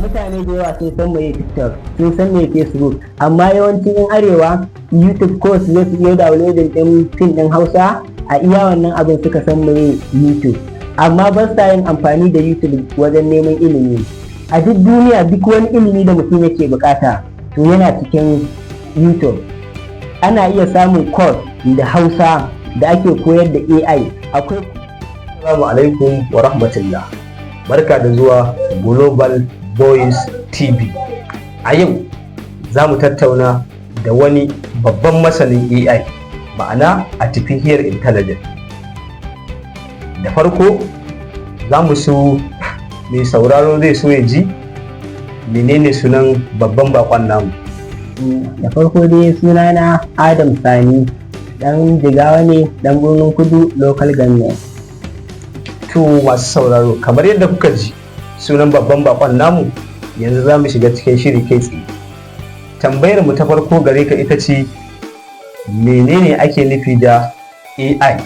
mutane da yawa sun san mai TikTok, sun san mai Facebook, amma yawancin yan arewa YouTube ko su iya downloading din fim din Hausa, a iya wannan abin suka san mai YouTube, amma ba sa yin amfani da YouTube wajen neman ilimi. A duk duniya duk wani ilimi da mutum yake bukata to yana cikin YouTube. Ana iya samun course da Hausa da ake koyar da AI. Akwai Assalamu alaikum wa rahmatullah. Barka da zuwa Global Voice TV. A yau za mu tattauna da wani babban masanin AI, ma'ana Artificial Intelligence. Da farko za mu so mai sauraro zai so ya ji menene sunan babban bakon namu. Da farko dai sunana Adam Sani, dan Jigawa ne, dan Birnin Kudu Local Government. To masu sauraro, kamar yadda kuka ji sunan babban bakon namu, yanzu za mu shiga cikin shiri kai tsaye. Tambayar mu ta farko gare ka ita ce, menene ake nufi da AI?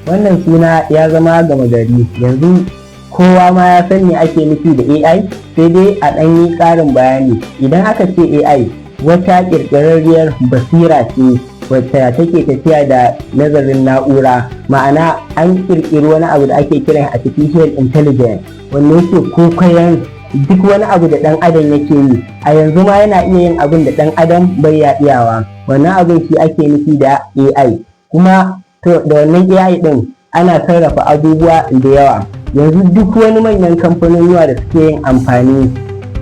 Wannan suna ya zama gama gari, yanzu kowa ma ya san me ake nufi da AI, sai dai a ɗan yi ƙarin bayani. Idan aka ce AI, wata ƙirƙirarriyar basira ce wacce take tafiya da nazarin na'ura, ma'ana an ƙirƙiri wani abu da ake kiran artificial intelligence, wanda yake kokayen duk wani abu da ɗan adam yake yi. A yanzu ma yana iya yin abin da ɗan adam bai ya iyawa. Wannan abin shi ake nufi da AI. Kuma to da wannan AI ɗin ana sarrafa abubuwa da yawa. Yanzu duk wani manyan kamfanonuwa da suke yin amfani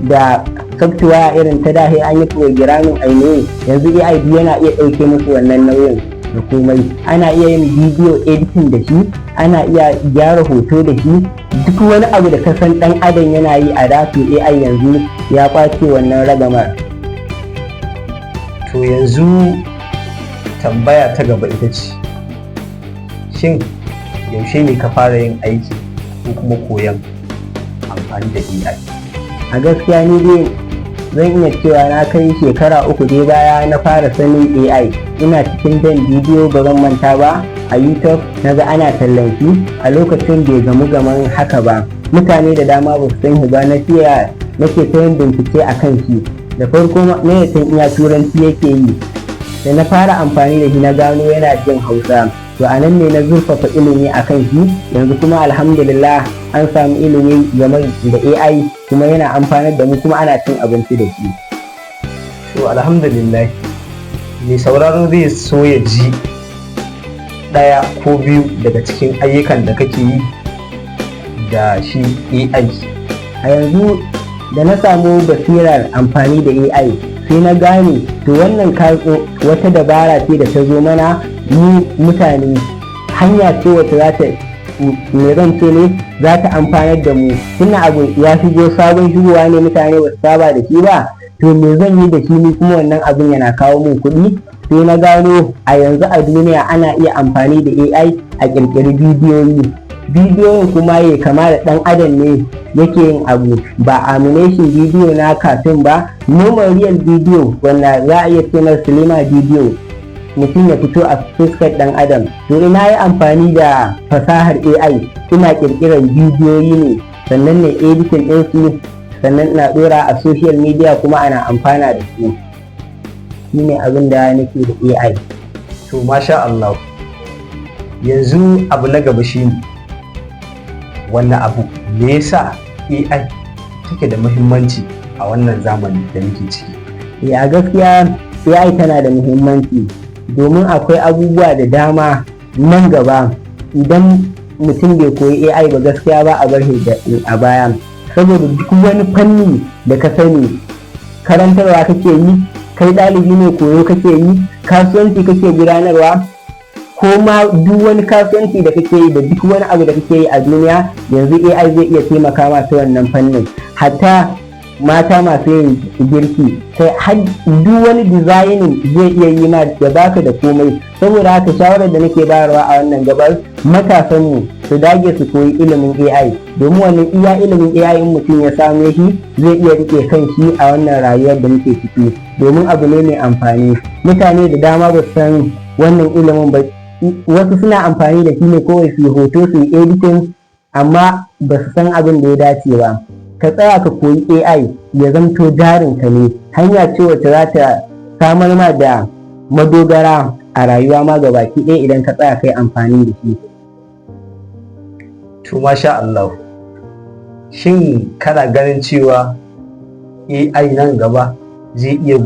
da software irin ta dahi an yi programming ainihi, yanzu AI yana iya ɗauke musu wannan nauyin da komai. Ana iya yin video editing da shi, ana iya gyara hoto da shi, duk wani abu da ka san ɗan adam yana yi a da, to AI yanzu ya ƙwace wannan ragamar. To yanzu tambaya ta gaba ita ce, shin yaushe ne ka fara yin aiki ko kuma koyon amfani da AI? A gaskiya ni dai zan iya cewa na kai shekara 3 dai baya na fara sanin AI. Ina cikin dan bidiyo ba zan manta ba a YouTube, naga ana tallan shi. A lokacin bai gamu gaman haka ba, mutane da dama ba su san shi ba, na siya nake ta yin bincike a kan shi. Da farko na san iya turanci yake yi, da na fara amfani da shi na gano yana jin Hausa. To a nan ne na zurfafa ilimi a kan shi. Yanzu kuma alhamdulillah an samu ilimi game da AI, kuma yana amfanar da mu, kuma ana cin abinci da shi. To alhamdulillah, mai sauraro zai so ya ji ɗaya ko biyu daga cikin ayyukan da kake yi da shi AI. A yanzu da na samu basirar amfani da AI, sai na gane to wannan wata dabara ce da ta zo mana mu mutane, hanya ce wacce za ta rance ne za ta amfanar da mu. Tunda abu ya shigo sabon shigowa ne, mutane ba su saba da shi ba, to me zan yi da shi ni kuma wannan abin yana kawo min kuɗi. Sai na gano a yanzu a duniya ana iya amfani da AI a ƙirƙiri bidiyoyin kuma ya kama da ɗan adam ne yake yin abu, ba animation bidiyo na cartoon ba, normal real bidiyo wanda za a iya ce na cinema bidiyo, mutum ya fito a fuskar ɗan adam. To ina yi amfani da fasahar AI, ina ƙirƙirar bidiyoyi ne, sannan ne editing ɗinsu, sannan ina ɗora a social media kuma ana amfana da su. Shi ne abin da nake da AI. To masha Allah, yanzu abu na gaba shi ne, wannan abu me yasa AI take da muhimmanci a wannan zamani da muke ciki? A gaskiya AI tana da muhimmanci, domin akwai abubuwa da dama nan gaba idan mutum bai koyi AI ba, gaskiya ba a bar shi a baya. Saboda duk wani fanni da ka sani, karantarwa kake yi, kai ɗalibi ne koyo kake yi, kasuwanci kake gudanarwa, ko ma duk wani kasuwanci da kake yi da duk wani abu da kake yi a duniya, yanzu AI zai iya taimaka ma ta wannan fannin. Hatta mata masu yin girki, sai har duk wani designing zai iya yi ma ya baka da komai. Saboda haka shawarar da nake bayarwa a wannan gabar, matasan mu su dage su koyi ilimin AI, domin wannan iya ilimin AI in mutum ya same shi zai iya rike kan shi a wannan rayuwar da muke ciki, domin abu ne mai amfani. Mutane da dama ba su san wannan ilimin ba, wasu suna amfani da shi ne kawai su hoto su editing, amma ba su san abin da ya dace ba. ka tsaya ka koyi AI ya zamto jarinka ne, hanya ce wacce za ta samar ma da madogara a rayuwa ma gabaki ɗaya idan ka tsaya kai amfani da shi. To masha Allah, shin kana ganin cewa AI nan gaba zai iya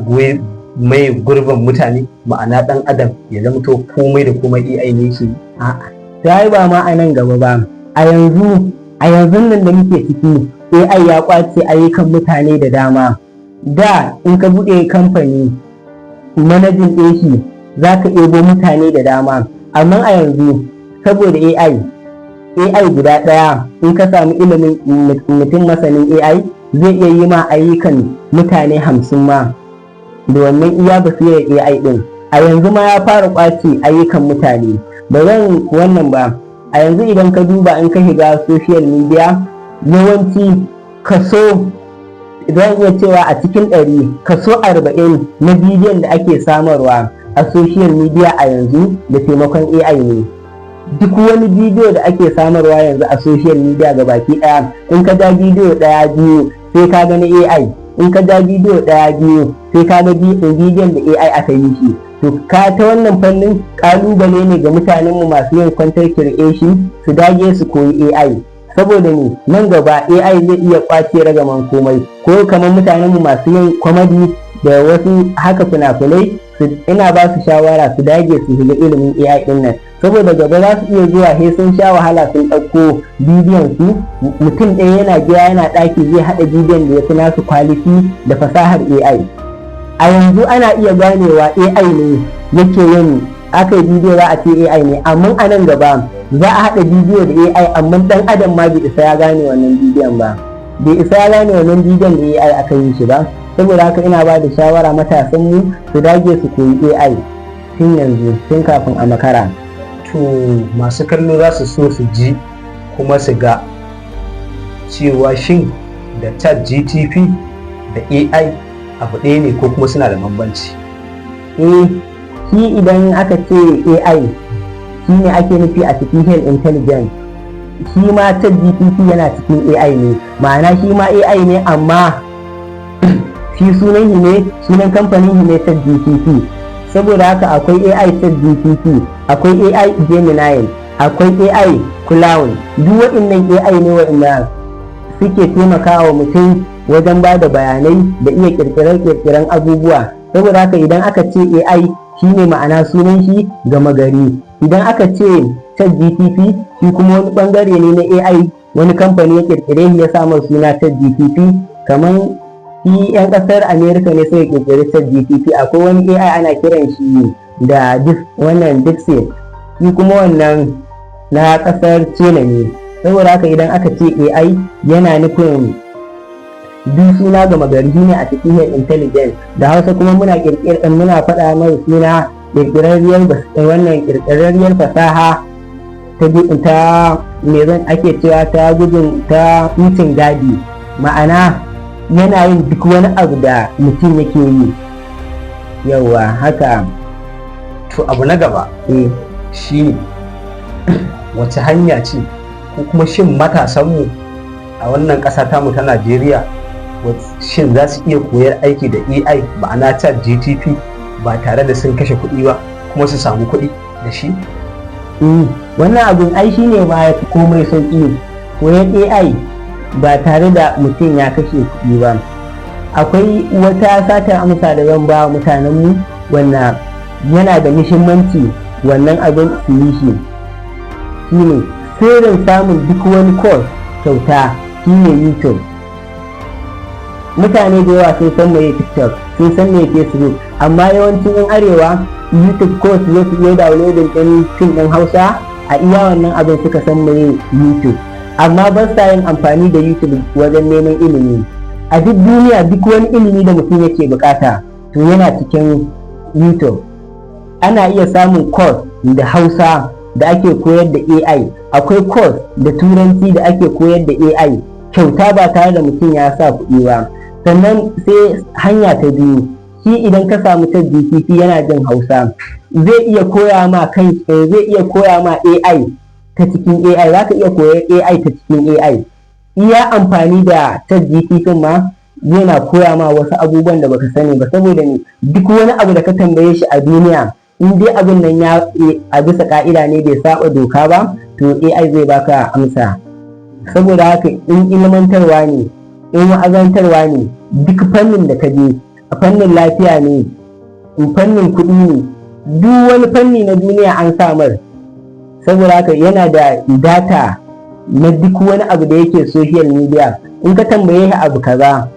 mai gurbin mutane, ma'ana ɗan adam ya zamto komai da komai AI ne shi? A'a, sai ba ma a nan gaba ba, a yanzu nan da muke ciki AI ya kwace ayyukan mutane da dama. Da in ka buɗe kamfani manajin ɗin shi za ka ɗebo mutane da dama, amma a yanzu saboda AI guda ɗaya in ka samu ilimin mutum masanin AI zai iya yi ma ayyukan mutane 50 ma da wannan iya basirar AI ɗin. A yanzu ma ya fara ƙwace ayyukan mutane. Ba zan wannan ba, a yanzu idan ka duba in ka shiga social media yawanci kaso, zan iya cewa a cikin 100 kaso 40 na bidiyon da ake samarwa a social media a yanzu da taimakon AI ne. Duk wani bidiyo da ake samarwa yanzu a social media gabaki ɗaya, in ka ja bidiyo ɗaya biyu sai ka ga na AI, in ka ja bidiyo ɗaya biyu sai ka ga bidiyon da AI aka yi shi. To ka ta wannan fannin kalubale ne ga mutanenmu masu yin content creation su dage su koyi AI, saboda ne nan gaba AI zai iya kwace ragaman komai. Ko kamar mutanenmu masu yin comedy da wasu haka fina-finai, ina ba su shawara su dage su shiga ilimin AI din nan, saboda gaba za su iya zuwa sai sun sha wahala sun ɗauko bidiyon su, mutum ɗaya yana gida yana ɗaki zai haɗa bidiyon da ya fi nasu quality da fasahar AI. A yanzu ana iya ganewa AI ne yake yin, aka yi bidiyo za a ce AI ne, amma a nan gaba za a haɗa bidiyo da AI amma ɗan adam ma bai isa ya gane wannan bidiyon ba, bai isa ya gane wannan bidiyon da AI aka yi shi ba. Saboda haka ina ba da shawara matasanmu su dage su koyi AI tun yanzu, tun kafin a makara. To masu kallo za su so su ji kuma su ga cewa shin da ChatGPT da AI abu ɗaya ne ko kuma suna da bambanci? Shi idan aka ce AI shi ne ake nufi artificial intelligence, shi ma ChatGPT yana cikin AI ne, ma'ana shi ma AI ne amma shi sunan kamfanin shi ne ChatGPT. Saboda haka akwai AI ChatGPT, akwai AI Gemini, akwai AI Clown. Duk waɗannan AI ne waɗanda suke taimakawa mutum wajen ba da bayanai da iya ƙirƙirar abubuwa. Saboda haka idan aka ce AI shi ne ma'ana sunan shi gama gari. Idan aka ce ChatGPT shi kuma wani ɓangare ne na AI, wani kamfani ya ƙirƙire shi ya samu suna ChatGPT. Kamar shi 'yan ƙasar America ne suka ƙirƙiri ChatGPT. Akwai wani AI ana kiran shi da wannan Dixit, shi kuma wannan na ƙasar China ne. Saboda haka idan aka ce AI yana nufin duk suna gama gari ne a cikin intelligence. Da Hausa kuma muna faɗa mai suna ƙirƙirarriyar fasaha ta me zan ake cewa ta wucin gadi, ma'ana yana yin duk wani abu da mutum yake yi. Yawa haka. To abu na gaba shi wace hanya ce ko kuma shin matasanmu a wannan ƙasa tamu ta Najeriya shin za su iya koyar aiki da AI ma'ana ChatGPT ba tare da sun kashe kuɗi ba kuma su samu kuɗi da shi? Wannan abin ai shi ne ba ya fi komai sauƙi, koyar AI ba tare da mutum ya kashe kuɗi ba. Akwai wata satar amsa da zan ba mutanenmu wanda yana da muhimmanci wannan abin su yi shi. Shine sirrin samun duk wani course kyauta shine YouTube. Mutane da yawa sun san mai TikTok, sun san mai Facebook, amma yawancin yan arewa YouTube course zai su iya downloading ɗin fim ɗin Hausa, a iya wannan abin suka san mai YouTube, amma ba sa yin amfani da YouTube wajen neman ilimi. A duk duniya duk wani ilimi da mutum yake bukata to yana cikin YouTube. Ana iya samun course da Hausa da ake koyar da AI, akwai course da Turanci da ake koyar da AI kyauta ba tare da mutum ya sa kuɗi ba. Sannan sai hanya ta biyu, shi idan ka samu ChatGPT yana jin Hausa zai iya koya ma AI ta cikin AI, za ka iya koyar AI ta cikin AI. iya amfani da ChatGPT ma yana koya ma wasu abubuwan da baka sani ba, saboda ne duk wani abu da ka tambaye shi a duniya in dai abin nan ya a bisa ka'ida ne bai saba doka ba, to AI zai baka amsa. Saboda haka in ilmantarwa ne, in wa'azantarwa ne, duk fannin da ka je, a fannin lafiya ne, in fannin kuɗi ne, duk wani fanni na duniya an samar. Saboda haka yana da data na duk wani abu da yake social media. In ka tambaye shi abu kaza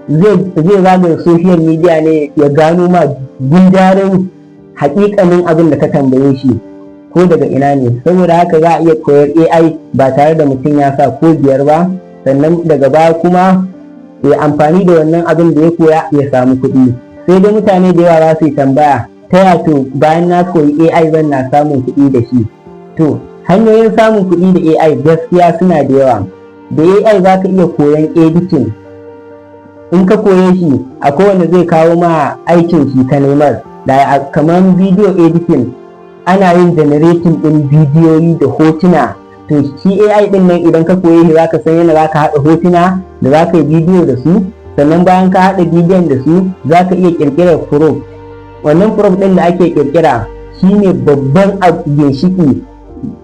zai zagaye social media ne ya gano ma gundarin hakikanin abin da ka tambaye shi ko daga ina ne. Saboda haka za a iya koyar AI ba tare da mutum ya sa ko biyar ba, sannan daga baya kuma ya amfani da wannan abin da ya koya ya samu kuɗi. Sai dai mutane da yawa za su yi tambaya, ta yaya to bayan na koyi AI zan na samun kuɗi da shi? To hanyoyin samun kuɗi da AI gaskiya suna da yawa. Da AI za ka iya koyon editing. In ka koye shi akwai wanda zai kawo ma aikin shi ta nemar, da kamar video editing ana yin generating ɗin bidiyoyi da hotuna. To shi AI ɗin nan idan ka koye shi za ka san yadda za ka haɗa hotuna da za ka yi bidiyo da su, sannan bayan ka haɗa bidiyon da su za ka iya ƙirƙirar prompt. Wannan prompt ɗin da ake ƙirƙira shine babban ginshiki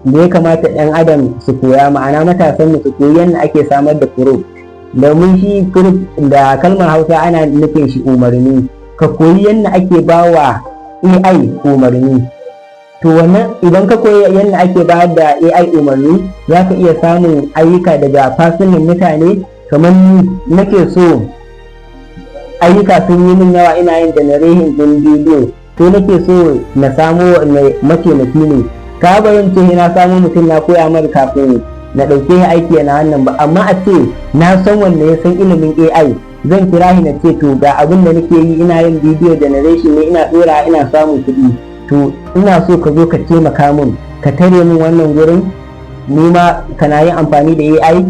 da ya kamata ɗan adam su koya, ma'ana matasan su koyi yadda ake samar da prompt. Domin shi prompt da kalmar Hausa ana nufin shi umarni, ka koyi yadda ake bawa AI umarni. To wannan idan ka koyi yadda ake bayar da AI umarni za ka iya samun ayyuka daga fasunan mutane. Kamar ni nake so ayyuka sun yi min yawa, ina yin generating din bidiyo, to nake so na samo mataimaki ne, ka bayan ce na samo mutum na koya mar kafin na ɗauke shi aiki na wannan ba. Amma a ce na san wanda ya san ilimin AI, zan kira shi na ce to ga abin da nake yi, ina yin bidiyo generation ne, ina ɗora ina samun kuɗi, to ina so ka zo ka taimaka min ka tare min wannan gurin, ni ma kana yin amfani da AI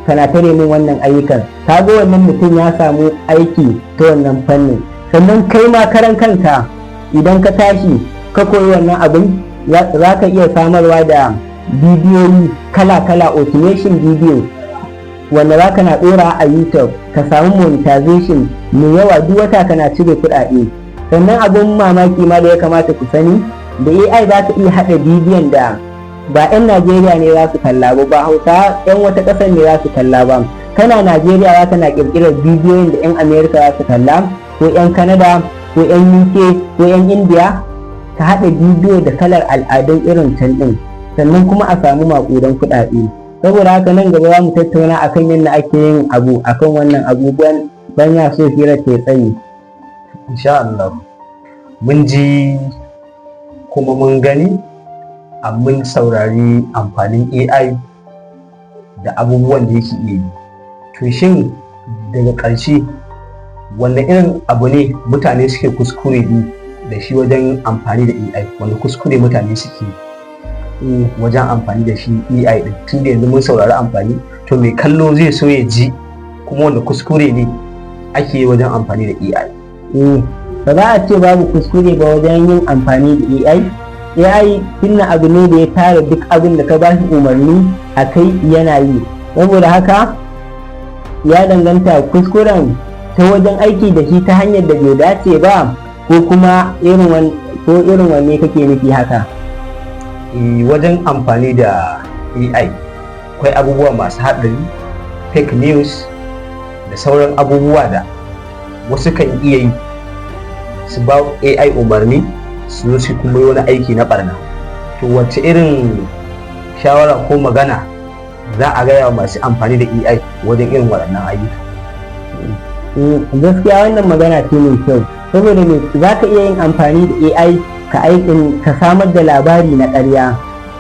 kana tare min wannan ayyukan. Ka ga wannan mutum ya samu aiki ta wannan fannin. Sannan kai ma karan kanka idan ka tashi ka koyi wannan abin za ka iya samarwa da bidiyoyi kala-kala, automation bidiyo wanda za ka na ɗora a YouTube ka samu monetization mai yawa, duk wata kana cire kuɗaɗe. Sannan abin mamaki ma da ya kamata ku sani, da AI za ka iya haɗa bidiyon da ba 'yan Najeriya ne za su kalla ba Hausa 'yan wata ƙasar ne za su kalla ba. Kana Najeriya za ka na ƙirƙirar bidiyoyin da 'yan Amerika za su kalla, ko 'yan Canada, ko 'yan UK, ko 'yan India, ka haɗa bidiyo da kalar al'adun irin can ɗin, sannan kuma a samu maƙudan kuɗaɗe. Saboda haka nan gaba za mu tattauna akan yadda ake yin abu akan wannan abubuwan, ban ya so hira ta tsayi. Insha Allah mun ji kuma mun gani, mun saurari amfanin AI da abubuwan da yake iya yi. To shin daga ƙarshe wanne irin abu ne mutane suke kuskure ne da shi wajen amfani da AI, wanda kuskure mutane suke wajen amfani da shi AI din? Tun da yanzu mun saurari amfani, to mai kallo zai so ya ji kuma wanda kuskure ne ake yi wajen amfani da AI. Ba za a ce babu kuskure ba wajen yin amfani da AI. AI tunna abu ne da ya tara duk abin da ka ba shi umarni a kai yana yi. Saboda haka ya danganta kuskuren ta wajen aiki da shi ta hanyar da bai dace ba, ko kuma irin wanne kake nufi haka? Wajen amfani da AI akwai abubuwa masu haɗari, fake news da sauran abubuwa da wasu kan iya yi su ba AI umarni su zo su kuma yi wani aiki na barna. To wacce irin shawara ko magana za a gaya wa masu amfani da AI wajen irin waɗannan ayyuka? Gaskiya wannan magana ce mai kyau, saboda ne za ka iya yin amfani da AI ka samar da labari na ƙarya.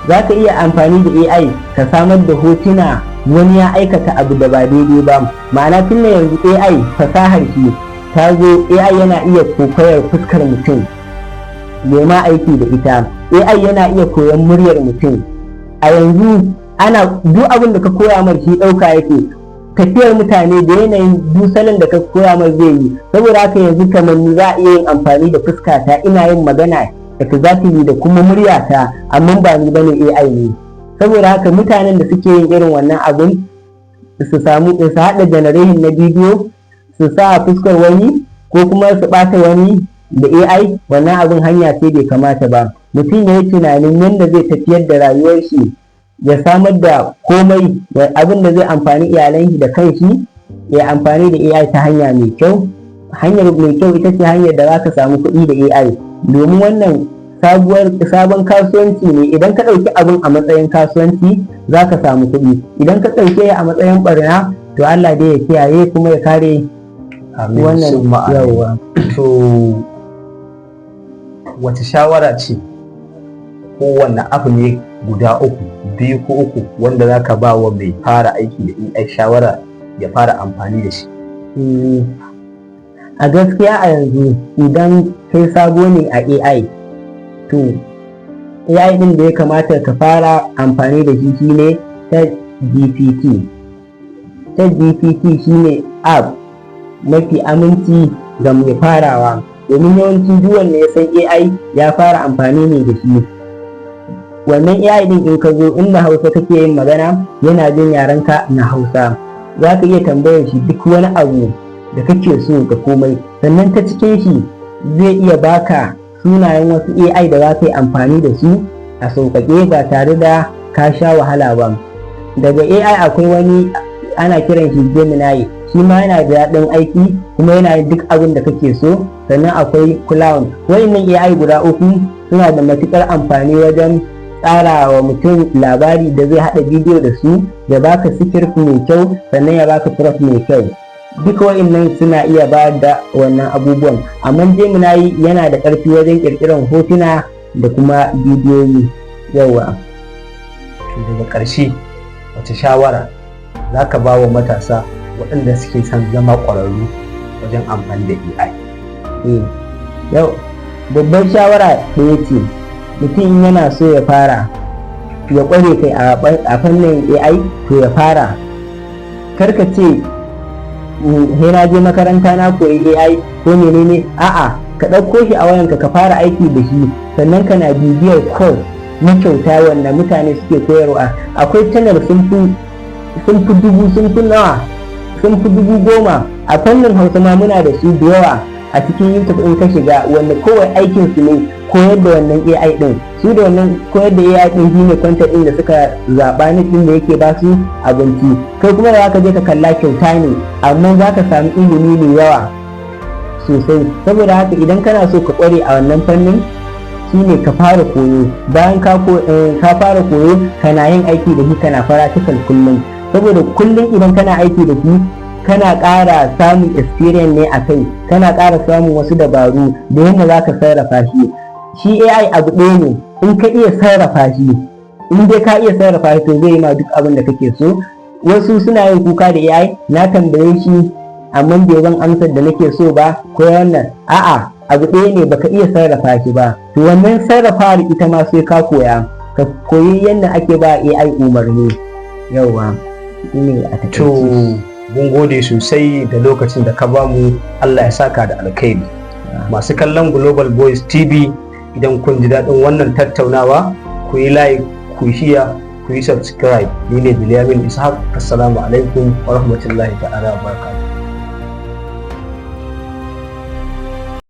Za ka iya amfani da AI ka samar da hotuna wani ya aikata abu da ba daidai ba. Ma'ana tun da yanzu AI fasahar shi ta zo, AI yana iya kokoyar fuskar mutum ya ma aiki da ita. AI yana iya koyon muryar mutum. A yanzu ana duk abin da ka koya mai shi ɗauka yake, tafiyar mutane da yanayin dusalin da ka koya mai zai yi. Saboda haka yanzu kamar ni za a iya yin amfani da fuskata, ina yin magana exactly da kuma muryata, amma ba ni bane AI ne. Saboda haka mutanen da suke yin irin wannan abin su haɗa generation na bidiyo su sa fuskar wani ko kuma su ɓata wani da AI, wannan abin hanya ce bai kamata ba. Mutum ya yi tunanin yadda zai tafiyar da rayuwar shi ya samar da komai abin da zai amfani iyalan shi da kanshi, ya amfani da AI ta hanya mai kyau. Hanyar mai kyau ita ce hanyar da za ka samu kuɗi da AI, domin wannan sabon kasuwanci ne. Idan ka ɗauki abin a matsayin kasuwanci za ka samu kuɗi, idan ka ɗauke a matsayin ɓarna to Allah dai ya kiyaye kuma ya kare wannan yawa. To wace shawara ce ko wanne abu ne guda biyu ko uku wanda za ka ba wa mai fara aiki da AI shawara ya fara amfani da shi? A gaskiya a yanzu idan kai sabo ne a AI, to AI din da ya kamata ka fara amfani da shi shine ChatGPT. ChatGPT shine app mafi aminci ga mai farawa, domin yawanci duk wanda ya san AI ya fara amfani ne da shi. Wannan AI din in ka zo inda Hausa kake yin magana yana jin yarenka na Hausa, za ka iya tambayar shi duk wani abu da kake so ga komai, sannan ta cikin shi zai iya baka sunayen wasu AI da za ka yi amfani da su a sauƙaƙe ba tare da ka sha wahala ba. Daga AI akwai wani ana kiran shi Gemini, shi ma yana da daɗin aiki kuma yana yin duk abin da kake so. Sannan akwai Cloud. Waɗannan AI guda uku suna da matuƙar amfani wajen tsara wa mutum labari da zai haɗa bidiyo da su, ya baka script mai kyau sannan ya baka prompt mai kyau. Duka waɗannan suna iya ba da wannan abubuwan, amma Gemini yana da ƙarfi wajen ƙirƙirar hotuna da kuma bidiyoyi. Yawa. Daga ƙarshe wace shawara za ka ba wa matasa waɗanda suke son zama ƙwararru wajen amfani da AI? Yau babbar shawara ɗaya ce, mutum yana so ya fara ya ƙware kai a fannin AI to ya fara. Karka ce sai na je makaranta na koyi AI ko menene, a'a ka ɗauko shi a wayanka ka fara aiki da shi, sannan kana bibiyar course na kyauta wanda mutane suke koyarwa. Akwai channel sun fi dubu, sun fi 10,000 a fannin Hausa ma muna da su da yawa a cikin YouTube in ka shiga, wanda kowai aikin su ne koyar da wannan AI din. Su da wannan koyar da AI din shine content din da suka zaba ni din da yake ba su abinci. Kai kuma da zaka je ka kalla kyauta ne, amma zaka samu ilimi mai yawa sosai. Saboda haka idan kana so ka kware a wannan fannin shine ka fara koyo. Bayan ka fara koyo kana yin aiki da shi, kana practical kullum, saboda kullum idan kana aiki da shi kana ƙara samun experience ne a kai, kana ƙara samun wasu dabaru da yadda za ka sarrafa shi. Shi AI abu ɗaya ne, in ka iya sarrafa shi, in dai ka iya sarrafa shi to zai yi ma duk abin da kake so. Wasu suna yin kuka da AI, na tambaye shi amma bai ban amsar da nake so ba ko wannan, a'a abu ɗaya ne, baka iya sarrafa shi ba. To wannan sarrafawar ita ma sai ka koya, ka koyi yadda ake ba AI umarni. Yauwa ne a takaice. Mun gode sosai da lokacin da ka bamu, Allah ya saka da alkhairi. Masu kallon Global Boys TV, idan kun ji daɗin wannan tattaunawa ku yi like, ku share, ku yi subscribe. Ni ne Bilyamin Ishaq. Assalamu alaikum wa rahmatullahi ta'ala wa barakatuh.